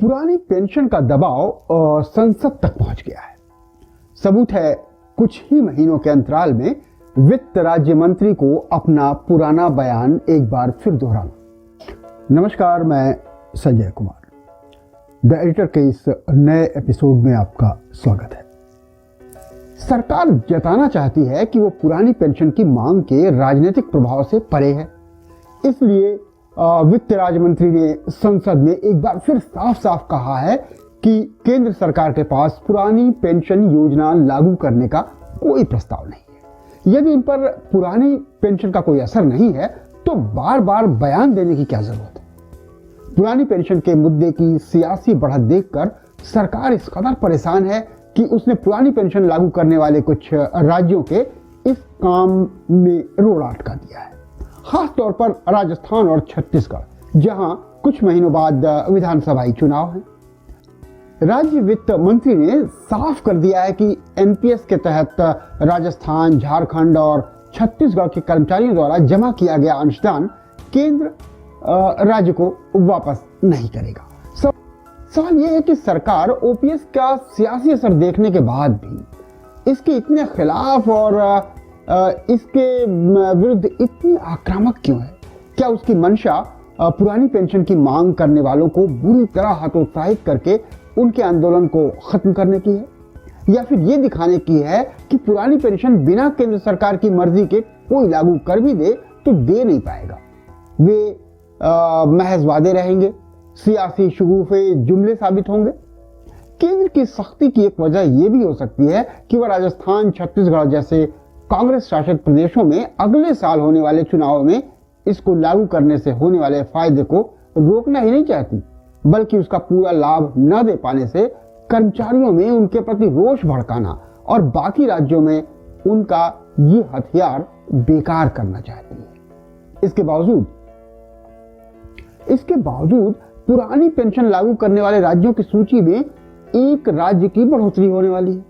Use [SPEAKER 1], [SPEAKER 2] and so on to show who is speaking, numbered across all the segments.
[SPEAKER 1] पुरानी पेंशन का दबाव संसद तक पहुंच गया है। सबूत है कुछ ही महीनों के अंतराल में वित्त राज्य मंत्री को अपना पुराना बयान एक बार फिर दोहराना। नमस्कार, मैं संजय कुमार द एडिटर के इस नए एपिसोड में आपका स्वागत है। सरकार जताना चाहती है कि वो पुरानी पेंशन की मांग के राजनीतिक प्रभाव से परे है, इसलिए वित्त राज्य मंत्री ने संसद में एक बार फिर साफ साफ कहा है कि केंद्र सरकार के पास पुरानी पेंशन योजना लागू करने का कोई प्रस्ताव नहीं है। यदि इन पर पुरानी पेंशन का कोई असर नहीं है तो बार बार बयान देने की क्या जरूरत है। पुरानी पेंशन के मुद्दे की सियासी बढ़त देखकर सरकार इस कदर परेशान है कि उसने पुरानी पेंशन लागू करने वाले कुछ राज्यों के इस काम में रोड़ा अटका दिया है, खास तौर पर राजस्थान और छत्तीसगढ़, जहां कुछ महीनों बाद विधानसभाई चुनाव है। राज्य वित्त मंत्री ने साफ कर दिया है कि एनपीएस के तहत राजस्थान, झारखंड और छत्तीसगढ़ के कर्मचारियों द्वारा जमा किया गया अंशदान केंद्र राज्य को वापस नहीं करेगा। सवाल यह है कि सरकार ओपीएस का सियासी असर देखने के बाद भी इसके इतने खिलाफ और इसके विरुद्ध इतनी आक्रामक क्यों है। क्या उसकी मंशा पुरानी पेंशन की मांग करने वालों को बुरी तरह हतोत्साहित करके उनके आंदोलन को खत्म करने की है, या फिर ये दिखाने की है कि पुरानी पेंशन बिना केंद्र सरकार की मर्जी के कोई लागू कर भी दे तो दे नहीं पाएगा, वे महज वादे रहेंगे, सियासी शगुफे जुमले साबित होंगे। केंद्र की सख्ती की एक वजह यह भी हो सकती है कि वह राजस्थान, छत्तीसगढ़ जैसे कांग्रेस शासित प्रदेशों में अगले साल होने वाले चुनाव में इसको लागू करने से होने वाले फायदे को रोकना ही नहीं चाहती, बल्कि उसका पूरा लाभ न दे पाने से कर्मचारियों में उनके प्रति रोष भड़काना और बाकी राज्यों में उनका ये हथियार बेकार करना चाहती है। इसके बावजूद पुरानी पेंशन लागू करने वाले राज्यों की सूची में एक राज्य की बढ़ोतरी होने वाली है।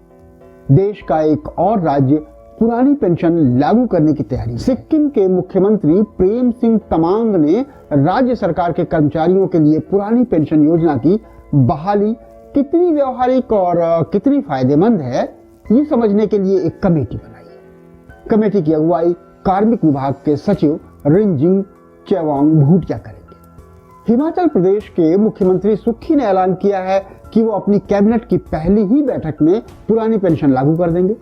[SPEAKER 1] देश का एक और राज्य पुरानी पेंशन लागू करने की तैयारी। सिक्किम के मुख्यमंत्री प्रेम सिंह तमांग ने राज्य सरकार के कर्मचारियों के लिए पुरानी पेंशन योजना की बहाली कितनी व्यवहारिक और कितनी फायदेमंद है, ये समझने के लिए एक कमेटी बनाई है। कमेटी की अगुवाई कार्मिक विभाग के सचिव रिंजिंग चेवांग भूटिया करेंगे। हिमाचल प्रदेश के मुख्यमंत्री सुक्खी ने ऐलान किया है कि वो अपनी कैबिनेट की पहली ही बैठक में पुरानी पेंशन लागू कर देंगे।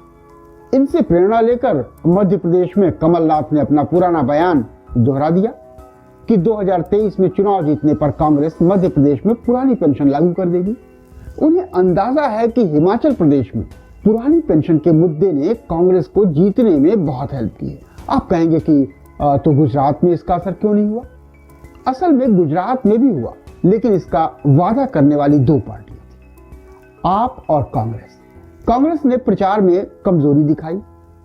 [SPEAKER 1] इनसे प्रेरणा लेकर मध्य प्रदेश में कमलनाथ ने अपना पुराना बयान दोहरा दिया कि 2023 में चुनाव जीतने पर कांग्रेस मध्य प्रदेश में पुरानी पेंशन लागू कर देगी। उन्हें अंदाजा है कि हिमाचल प्रदेश में पुरानी पेंशन के मुद्दे ने कांग्रेस को जीतने में बहुत हेल्प की है। आप कहेंगे कि तो गुजरात में इसका असर क्यों नहीं हुआ? असल में गुजरात में भी हुआ, लेकिन इसका वादा करने वाली दो पार्टियां थी, आप और कांग्रेस। कांग्रेस ने प्रचार में कमजोरी दिखाई,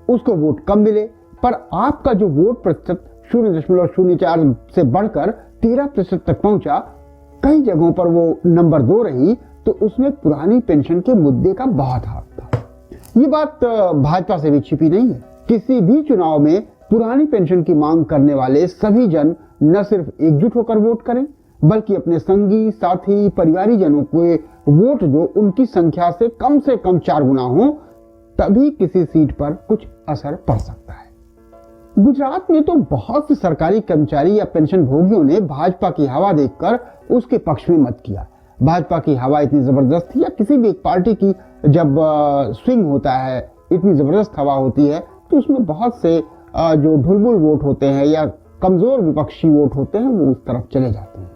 [SPEAKER 1] उसको वोट कम मिले, पर आपका जो वोट प्रतिशत 0.04 से बढ़कर 13% तक पहुंचा, कई जगहों पर वो नंबर 2 रही, तो उसमें पुरानी पेंशन के मुद्दे का बहुत हाथ था। ये बात भाजपा से भी छिपी नहीं है। किसी भी चुनाव में पुरानी पेंशन की मांग करने वाले सभी जन न सिर्फ एकजुट होकर वोट करें, बल्कि अपने संगी, साथी, परिवारी जनों के वोट जो उनकी संख्या से कम 4 गुना हो, तभी किसी सीट पर कुछ असर पड़ सकता है। गुजरात में तो बहुत से सरकारी कर्मचारी या पेंशन भोगियों ने भाजपा की हवा देखकर उसके पक्ष में मत किया। भाजपा की हवा इतनी जबरदस्त थी, या किसी भी एक पार्टी की जब स्विंग होता है, इतनी जबरदस्त हवा होती है, तो उसमें बहुत से जो ढुलबुल वोट होते हैं या कमजोर विपक्षी वोट होते हैं, वो उस तरफ चले जाते हैं।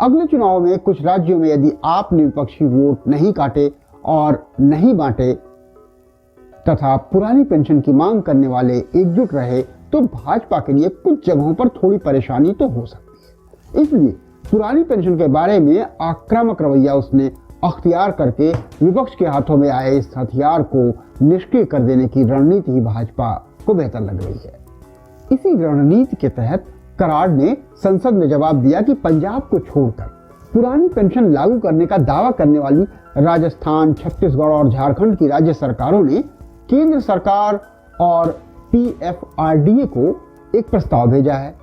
[SPEAKER 1] अगले चुनाव में कुछ राज्यों में यदि आपने विपक्षी वोट नहीं काटे और नहीं बांटे तथा पुरानी पेंशन की मांग करने वाले एकजुट रहे, तो भाजपा के लिए कुछ जगहों पर थोड़ी परेशानी तो हो सकती है। इसलिए पुरानी पेंशन के बारे में आक्रामक रवैया उसने अख्तियार करके विपक्ष के हाथों में आए इस हथियार को निष्क्रिय कर देने की रणनीति ही भाजपा को बेहतर लग रही है। इसी रणनीति के तहत कराड़ ने संसद में जवाब दिया कि पंजाब को छोड़कर पुरानी पेंशन लागू करने का दावा करने वाली राजस्थान, छत्तीसगढ़ और झारखंड की राज्य सरकारों ने केंद्र सरकार और पीएफआरडीए को एक प्रस्ताव भेजा है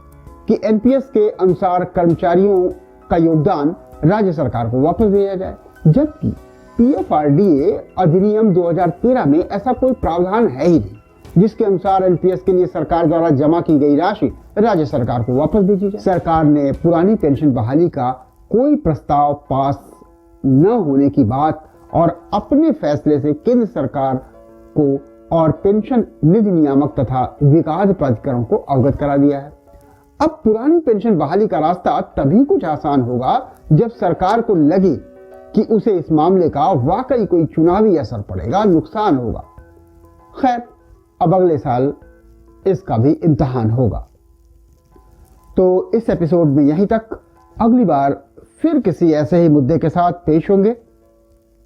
[SPEAKER 1] कि एनपीएस के अनुसार कर्मचारियों का योगदान राज्य सरकार को वापस भेजा जाए, जबकि पीएफआरडीए अधिनियम 2013 में ऐसा कोई प्रावधान है ही नहीं जिसके अनुसार एनपीएस के लिए सरकार द्वारा जमा की गई राशि राज्य सरकार को वापस भेजी जाए। सरकार ने पुरानी पेंशन बहाली का कोई प्रस्ताव पास न होने की बात और अपने फैसले से केंद्र सरकार को और पेंशन निधि नियामक तथा विकास प्राधिकरण को अवगत करा दिया है। अब पुरानी पेंशन बहाली का रास्ता तभी कुछ आसान होगा जब सरकार को लगे कि उसे इस मामले का वाकई कोई चुनावी असर पड़ेगा, नुकसान होगा। खैर, अब अगले साल इसका भी इम्तिहान होगा। तो इस एपिसोड में यहीं तक। अगली बार फिर किसी ऐसे ही मुद्दे के साथ पेश होंगे।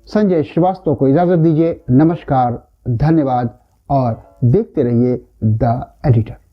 [SPEAKER 1] संजय श्रीवास्तव को इजाजत दीजिए। नमस्कार, धन्यवाद और देखते रहिए द एडिटर।